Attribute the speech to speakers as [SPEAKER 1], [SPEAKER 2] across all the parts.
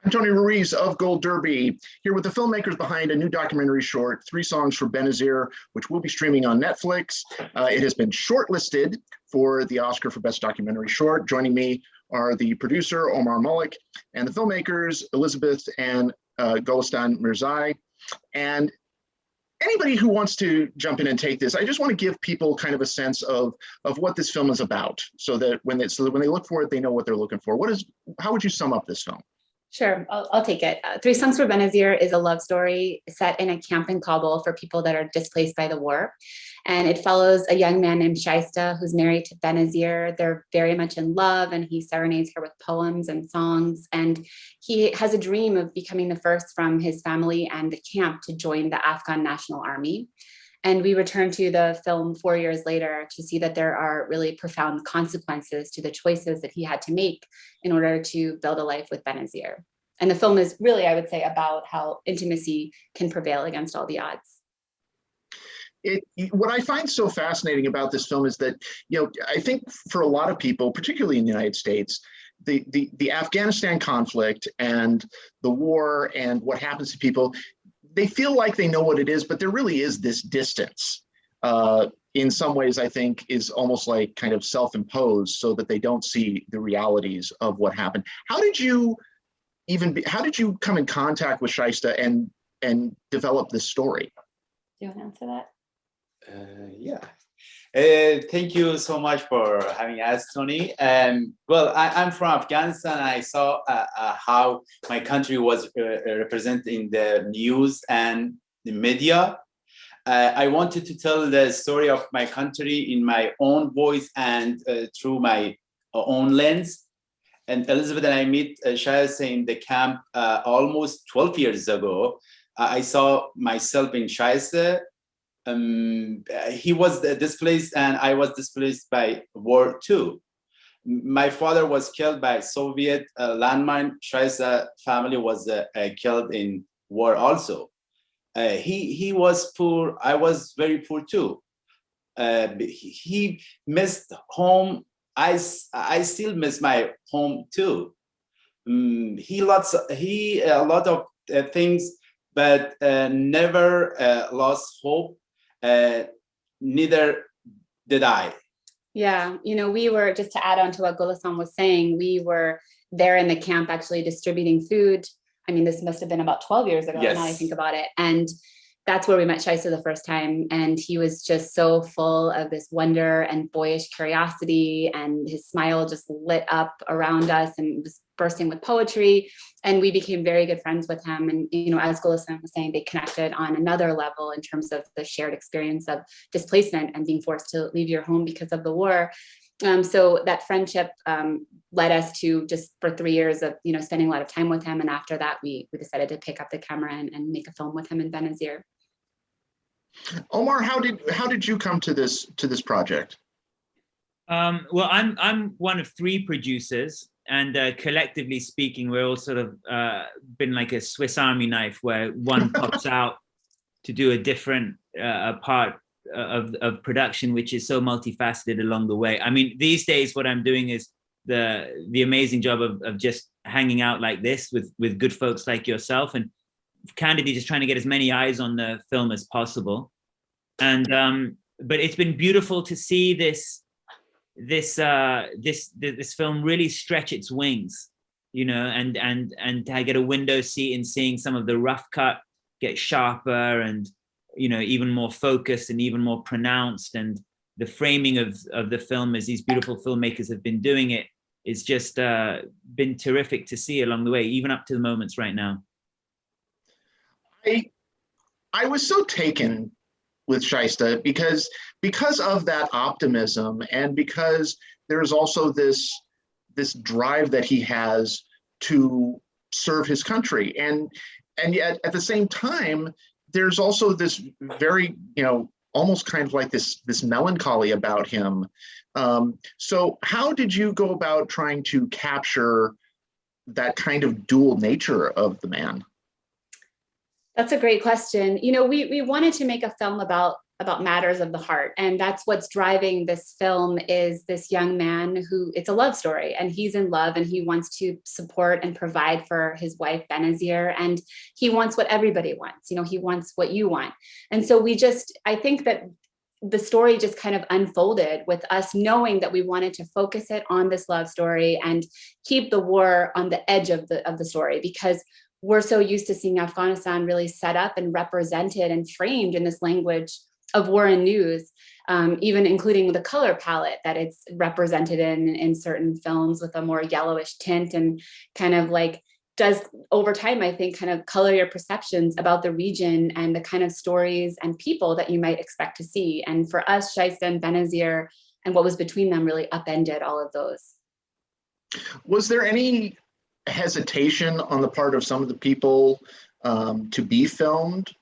[SPEAKER 1] Tony Ruiz of Gold Derby, here with the filmmakers behind a new documentary short, 3 Songs for Benazir, which will be streaming on Netflix. It has been shortlisted for the Oscar for Best Documentary Short. Joining me are the producer, Omar Malik, and the filmmakers, Elizabeth and Shaista and Benazir. And anybody who wants to jump in and take this, I just want to give people kind of a sense of what this film is about, so that when they look for it, they know what they're looking for. How would you sum up this film?
[SPEAKER 2] Sure, I'll take it. 3 Songs for Benazir is a love story set in a camp in Kabul for people that are displaced by the war. And it follows a young man named Shaista who's married to Benazir. They're very much in love, and he serenades her with poems and songs. And he has a dream of becoming the first from his family and the camp to join the Afghan National Army. And we return to the film 4 years later to see that there are really profound consequences to the choices that he had to make in order to build a life with Benazir. And the film is really, I would say, about how intimacy can prevail against all the odds.
[SPEAKER 1] What I find so fascinating about this film is that, I think for a lot of people, particularly in the United States, the Afghanistan conflict and the war and what happens to people, they feel like they know what it is, but there really is this distance. In some ways, I think, is almost like kind of self-imposed, so that they don't see the realities of what happened. How did you come in contact with Shaista and develop this story?
[SPEAKER 2] Do you want to answer that?
[SPEAKER 3] Yeah. Thank you so much for having us, Tony. Well, I'm from Afghanistan. I saw how my country was represented in the news and the media. I wanted to tell the story of my country in my own voice and through my own lens. And Elizabeth and I met Shaista in the camp almost 12 years ago. I saw myself in Shaista. He was displaced and I was displaced by war too. My father was killed by Soviet landmine. Shaista's family was killed in war also. He was poor. I was very poor too. He missed home. I still miss my home too. He a lot of things, but never lost hope. Neither did I.
[SPEAKER 2] Yeah, we were, just to add on to what Gulasan was saying, we were there in the camp actually distributing food. I mean, this must have been about 12 years ago,
[SPEAKER 3] yes.
[SPEAKER 2] Now I think about it. And that's where we met Shaista the first time. And he was just so full of this wonder and boyish curiosity, and his smile just lit up around us and was bursting with poetry. And we became very good friends with him. And, as Gulasan was saying, they connected on another level in terms of the shared experience of displacement and being forced to leave your home because of the war. So that friendship led us to, just for 3 years of, spending a lot of time with him. And after that, we decided to pick up the camera and make a film with him in Benazir.
[SPEAKER 1] Omar, how did you come to this project?
[SPEAKER 4] Well, I'm one of 3 producers, and collectively speaking, we're all sort of been like a Swiss Army knife, where one pops out to do a different part of production, which is so multifaceted along the way. I mean, these days, what I'm doing is the amazing job of just hanging out like this with good folks like yourself, and candidly just trying to get as many eyes on the film as possible. And but it's been beautiful to see this film really stretch its wings, and to get a window seat in seeing some of the rough cut get sharper and even more focused and even more pronounced, and the framing of the film, as these beautiful filmmakers have been doing it, it's just been terrific to see along the way, even up to the moments right now.
[SPEAKER 1] I was so taken with Shaista because of that optimism, and because there's also this drive that he has to serve his country, and yet at the same time there's also this very almost kind of like this melancholy about him. So how did you go about trying to capture that kind of dual nature of the man?
[SPEAKER 2] That's a great question. We wanted to make a film about about matters of the heart. And that's what's driving this film, is this young man who, it's a love story, and he's in love and he wants to support and provide for his wife Benazir, and he wants what everybody wants. You know, he wants what you want. And so I think that the story just kind of unfolded with us knowing that we wanted to focus it on this love story and keep the war on the edge of the story, because we're so used to seeing Afghanistan really set up and represented and framed in this language of war and news, even including the color palette that it's represented in certain films with a more yellowish tint, and kind of like does over time, I think, kind of color your perceptions about the region and the kind of stories and people that you might expect to see. And for us, Shaista and Benazir and what was between them really upended all of those.
[SPEAKER 1] Was there any hesitation on the part of some of the people to be filmed?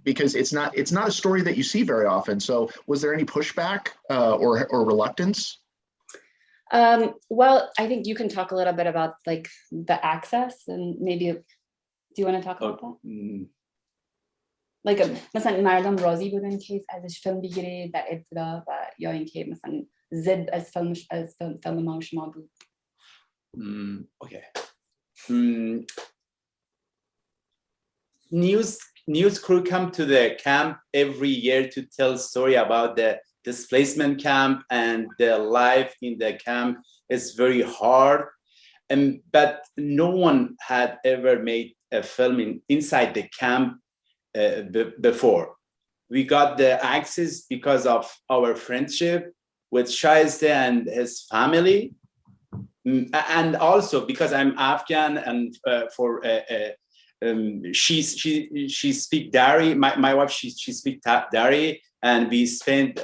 [SPEAKER 1] Because it's not a story that you see very often. So was there any pushback or reluctance?
[SPEAKER 2] Well, I think you can talk a little bit about like the access, and maybe, do you want to talk about that? Like مثلا مردم راضی بودن که ازش فیلم بگیره در ابتدا، و یا اینکه مثلا ضد از فیلم ما شما بود.
[SPEAKER 3] Okay. News crew come to the camp every year to tell story about the displacement camp, and the life in the camp is very hard. But no one had ever made a film inside the camp before. We got the access because of our friendship with Shaista and his family, and also because I'm Afghan, and she speak Dari. My wife, she speak Dari, and we spent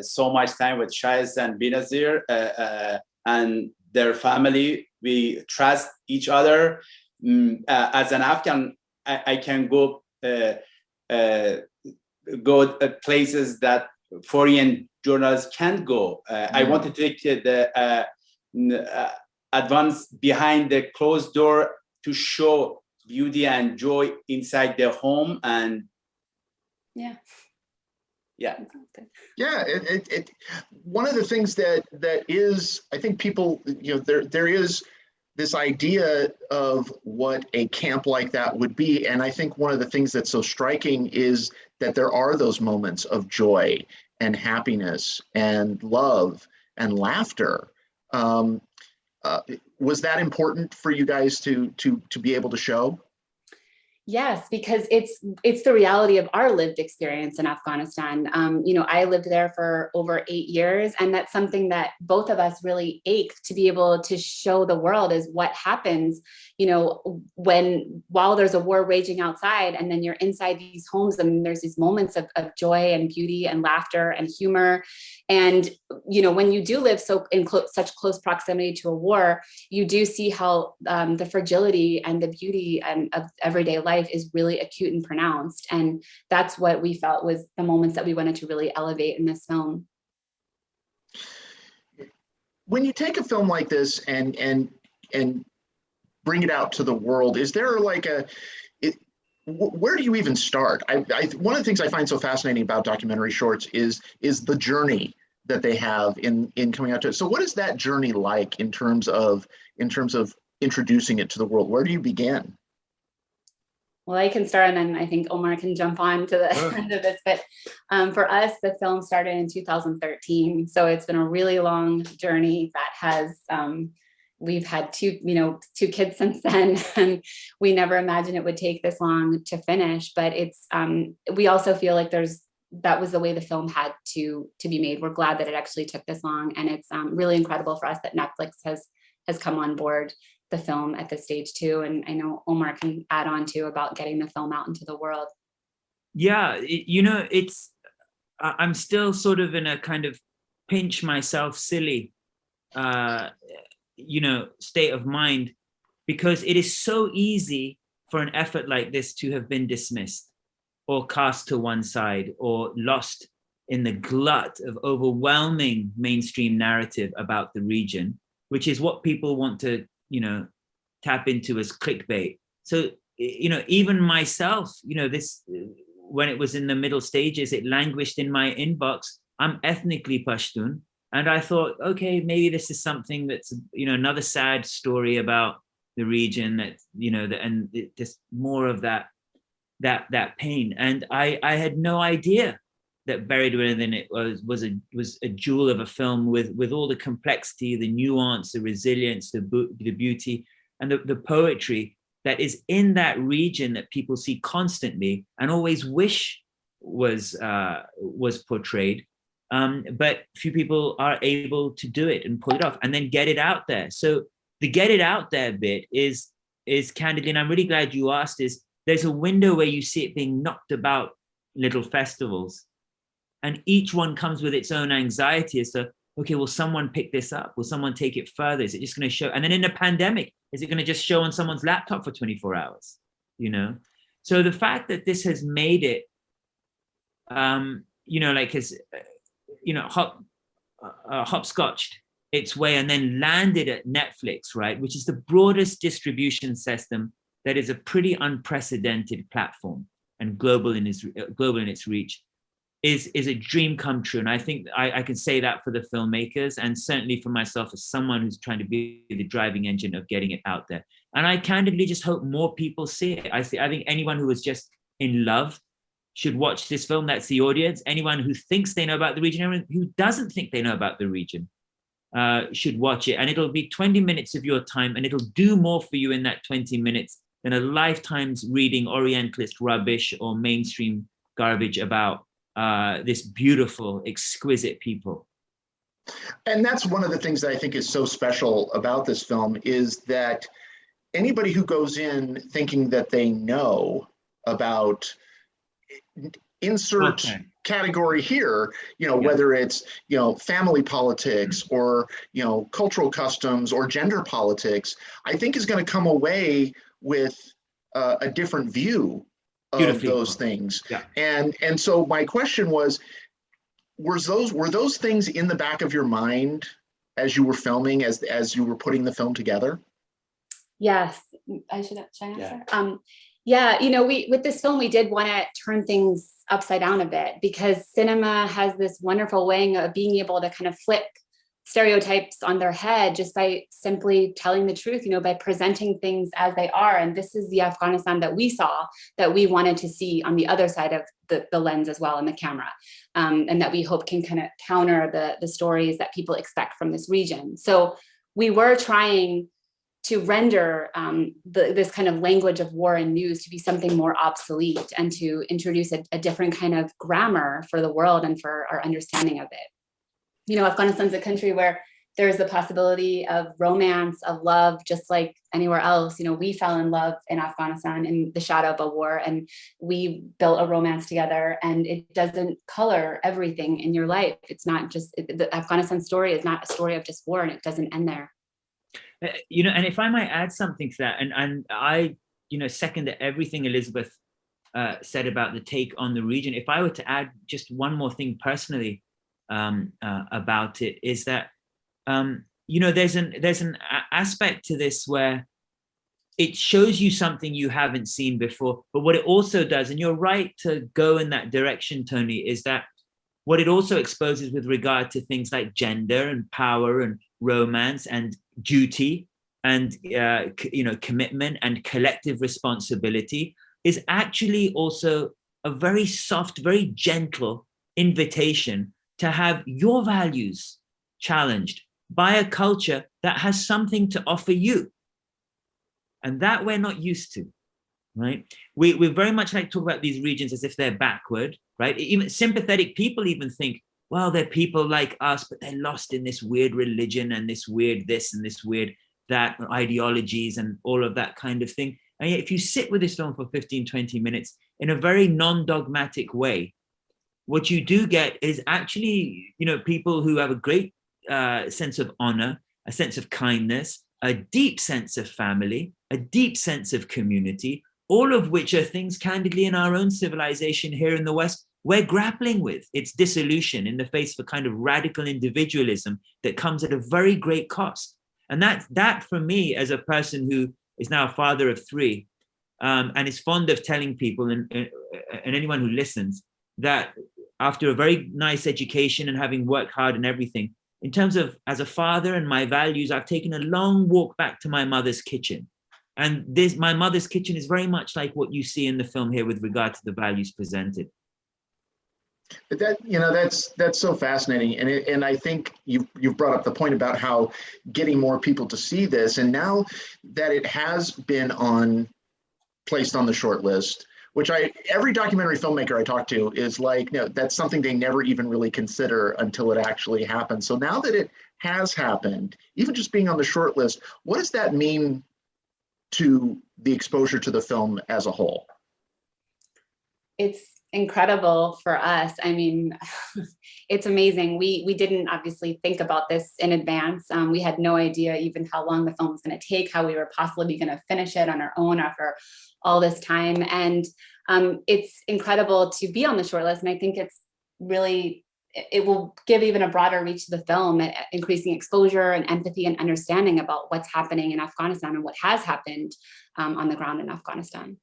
[SPEAKER 3] so much time with Shaista and Benazir and their family. We trust each other. As an Afghan, I can go places that foreign journalists can't go. I want to take the advance behind the closed door to show beauty and joy inside the home. And
[SPEAKER 2] yeah.
[SPEAKER 1] One of the things that is, I think people, there is this idea of what a camp like that would be. And I think one of the things that's so striking is that there are those moments of joy and happiness and love and laughter. Was that important for you guys to be able to show?
[SPEAKER 2] Yes, because it's the reality of our lived experience in Afghanistan. I lived there for over 8 years, and that's something that both of us really ached to be able to show the world, is what happens, while there's a war raging outside, and then you're inside these homes, and there's these moments of joy and beauty and laughter and humor. And, when you do live in such close proximity to a war, you do see how the fragility and the beauty of everyday life is really acute and pronounced. And that's what we felt was the moments that we wanted to really elevate in this film.
[SPEAKER 1] When you take a film like this and bring it out to the world, is there like where do you even start? One of the things I find so fascinating about documentary shorts is the journey that they have in coming out to it. So what is that journey like in terms of introducing it to the world? Where do you begin?
[SPEAKER 2] Well, I can start, and then I think Omar can jump on to the end of this. But for us, the film started in 2013. So it's been a really long journey that has, we've had two kids since then, and we never imagined it would take this long to finish. But we also feel like that was the way the film had to be made. We're glad that it actually took this long. And it's really incredible for us that Netflix has come on board the film at this stage too. And I know Omar can add on to about getting the film out into the world.
[SPEAKER 4] Yeah, I'm still sort of in a kind of pinch myself silly, state of mind, because it is so easy for an effort like this to have been dismissed or cast to one side or lost in the glut of overwhelming mainstream narrative about the region, which is what people want to tap into as clickbait. So even myself, when it was in the middle stages, it languished in my inbox. I'm ethnically Pashtun. And I thought, okay, maybe this is something that's, another sad story about the region that, and just more of that pain. And I had no idea that Buried Within It was a jewel of a film with all the complexity, the nuance, the resilience, the beauty, and the poetry that is in that region that people see constantly and always wish was portrayed. But few people are able to do it and pull it off and then get it out there. So the get it out there bit is candidly, and I'm really glad you asked, is there's a window where you see it being knocked about little festivals, and each one comes with its own anxiety as to, okay, will someone pick this up? Will someone take it further? Is it just going to show? And then in a pandemic, is it going to just show on someone's laptop for 24 hours? So the fact that this has made it, hopscotched its way and then landed at Netflix, right, which is the broadest distribution system, that is a pretty unprecedented platform and global in its reach, is a dream come true. And I think I can say that for the filmmakers, and certainly for myself as someone who's trying to be the driving engine of getting it out there. And I candidly just hope more people see it. I think anyone who is just in love should watch this film. That's the audience. Anyone who thinks they know about the region, anyone who doesn't think they know about the region, should watch it. And it'll be 20 minutes of your time, and it'll do more for you in that 20 minutes than a lifetime's reading Orientalist rubbish or mainstream garbage about this beautiful, exquisite people.
[SPEAKER 1] And that's one of the things that I think is so special about this film, is that anybody who goes in thinking that they know about insert category here, whether it's, family politics or, cultural customs or gender politics, I think is going to come away with a different view of those things.
[SPEAKER 4] Yeah.
[SPEAKER 1] And so my question was, were those things in the back of your mind as you were filming, as you were putting the film together?
[SPEAKER 2] Yes, should I answer? Yeah, we with this film, we did want to turn things upside down a bit, because cinema has this wonderful way of being able to kind of flip stereotypes on their head just by simply telling the truth, by presenting things as they are. And this is the Afghanistan that we saw, that we wanted to see on the other side of the lens as well, in the camera, and that we hope can kind of counter the stories that people expect from this region. So we were trying to render this kind of language of war and news to be something more obsolete, and to introduce a different kind of grammar for the world and for our understanding of it. Afghanistan's a country where there's the possibility of romance, of love, just like anywhere else. We fell in love in Afghanistan in the shadow of a war, and we built a romance together, and it doesn't color everything in your life. It's not just, the Afghanistan story is not a story of just war, and it doesn't end there.
[SPEAKER 4] And if I might add something to that, and I, second everything Elizabeth said about the take on the region. If I were to add just one more thing personally about it, is that there's an aspect to this where it shows you something you haven't seen before. But what it also does, and you're right to go in that direction, Tony, is that what it also exposes with regard to things like gender and power and romance and duty and commitment and collective responsibility is actually also a very soft, very gentle invitation to have your values challenged by a culture that has something to offer you. And that we're not used to, right? We very much like to talk about these regions as if they're backward, right? Even sympathetic people even think, well, they're people like us, but they're lost in this weird religion and this weird this and this weird that, ideologies and all of that kind of thing. And yet if you sit with this film for 15, 20 minutes in a very non-dogmatic way, what you do get is actually, people who have a great sense of honor, a sense of kindness, a deep sense of family, a deep sense of community, all of which are things candidly in our own civilization here in the West we're grappling with. Its dissolution in the face of a kind of radical individualism that comes at a very great cost. And that for me, as a person who is now a father of 3, and is fond of telling people and anyone who listens that after a very nice education and having worked hard and everything, in terms of as a father and my values, I've taken a long walk back to my mother's kitchen. And my mother's kitchen is very much like what you see in the film here with regard to the values presented.
[SPEAKER 1] But that's so fascinating, and I think you've brought up the point about how getting more people to see this, and now that it has been placed on the short list, which every documentary filmmaker I talk to is like, no, that's something they never even really consider until it actually happens. So now that it has happened, even just being on the short list, what does that mean to the exposure to the film as a whole?
[SPEAKER 2] It's incredible for us. I mean, it's amazing. We didn't obviously think about this in advance. We had no idea even how long the film was going to take, how we were possibly going to finish it on our own after all this time. And it's incredible to be on the shortlist. And I think it will give even a broader reach to the film, increasing exposure and empathy and understanding about what's happening in Afghanistan and what has happened on the ground in Afghanistan.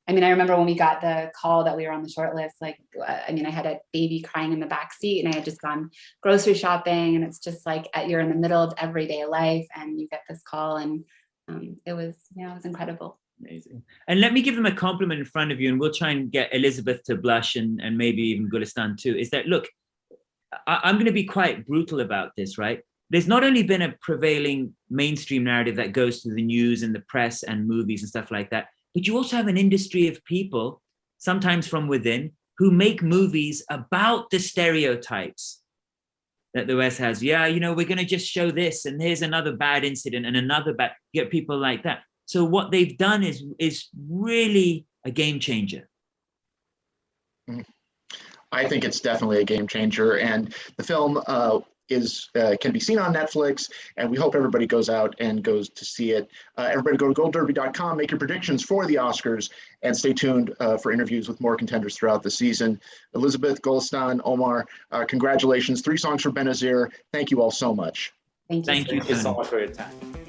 [SPEAKER 2] I mean, I remember when we got the call that we were on the short list, I had a baby crying in the back seat and I had just gone grocery shopping, and it's just like you're in the middle of everyday life and you get this call, and it was incredible.
[SPEAKER 4] Amazing. And let me give them a compliment in front of you, and we'll try and get Elizabeth to blush and maybe even Gulistan too, is that, look, I'm going to be quite brutal about this, right? There's not only been a prevailing mainstream narrative that goes through the news and the press and movies and stuff like that, but you also have an industry of people, sometimes from within, who make movies about the stereotypes that the West has. Yeah, we're going to just show this, and here's another bad incident and another bad, you get people like that. So what they've done is really a game changer.
[SPEAKER 1] I think it's definitely a game changer, and the film can be seen on Netflix, and we hope everybody goes out and goes to see it. Everybody go to goldderby.com, make your predictions for the Oscars, and stay tuned for interviews with more contenders throughout the season. Elizabeth, Gulistan, Omar, congratulations. 3 songs for Benazir. Thank you all so much.
[SPEAKER 2] Thank you.
[SPEAKER 3] Thank you so much for your time.